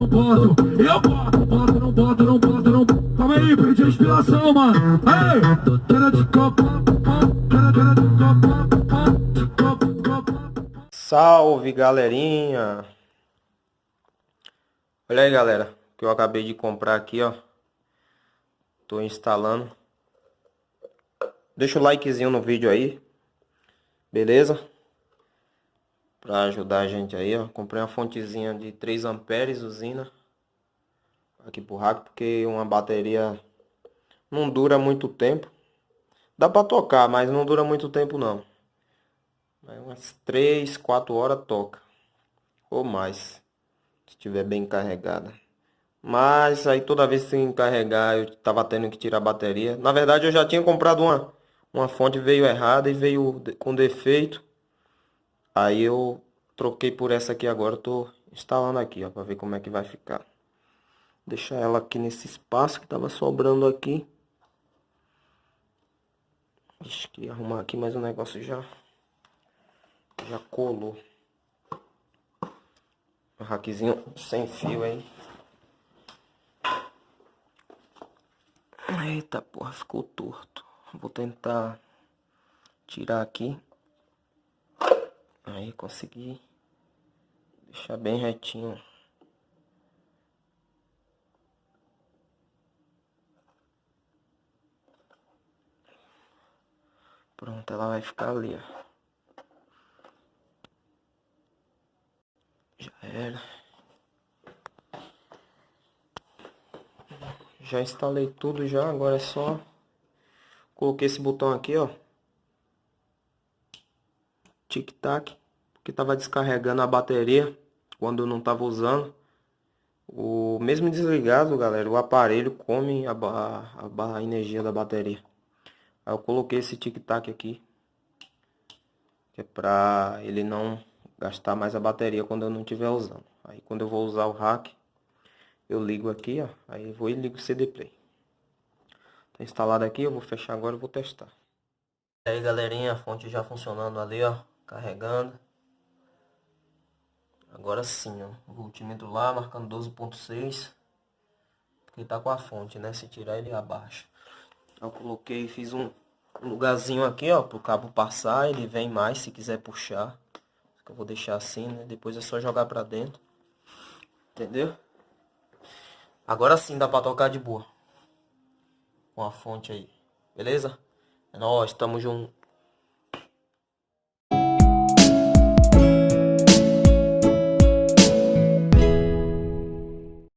Boto, eu boto, não boto, não boto, não boto. Calma aí, perdi a inspiração, mano. Ei, cara de copa, cara de copa. Salve, galerinha! Olha aí, galera, o que eu acabei de comprar aqui, ó. Tô instalando. Deixa o likezinho no vídeo aí, beleza? Pra ajudar a gente aí, ó. Comprei uma fontezinha de 3 amperes, usina. Aqui pro rack, porque uma bateria não dura muito tempo. Dá pra tocar, mas não dura muito tempo não. Aí umas 3, 4 horas toca. Ou mais, se estiver bem carregada. Mas aí toda vez que tem que carregar, eu tava tendo que tirar a bateria. Na verdade, eu já tinha comprado uma fonte, veio errada e veio com defeito. Aí eu troquei por essa aqui agora, eu tô instalando aqui, ó, pra ver como é que vai ficar. Deixar ela aqui nesse espaço que tava sobrando aqui. Acho que arrumar aqui, mas o negócio já colou. O rackzinho sem fio aí. Eita porra, ficou torto. Vou tentar tirar aqui. Aí consegui deixar bem retinho. Pronto, ela vai ficar ali, ó. Já era. Já instalei tudo já, agora é só... Coloquei esse botão aqui, ó. Tic-tac. Porque tava descarregando a bateria quando não tava usando. O mesmo desligado, galera, o aparelho come a energia da bateria. Aí eu coloquei esse tic-tac aqui, que é pra ele não gastar mais a bateria quando eu não estiver usando. Aí quando eu vou usar o rack, eu ligo aqui, ó. Aí eu vou e ligo o CD Play. Tá instalado aqui, eu vou fechar agora e vou testar. E aí, galerinha, a fonte já funcionando ali, ó, carregando. Agora sim, ó, o voltímetro lá marcando 12,6. Porque tá com a fonte, né? Se tirar ele abaixa. Eu coloquei, fiz um lugarzinho aqui, ó, pro cabo passar. Ele vem mais se quiser puxar. Eu vou deixar assim, né? Depois é só jogar pra dentro. Entendeu? Agora sim dá pra tocar de boa. Com a fonte aí. Beleza? É nóis, tamo junto.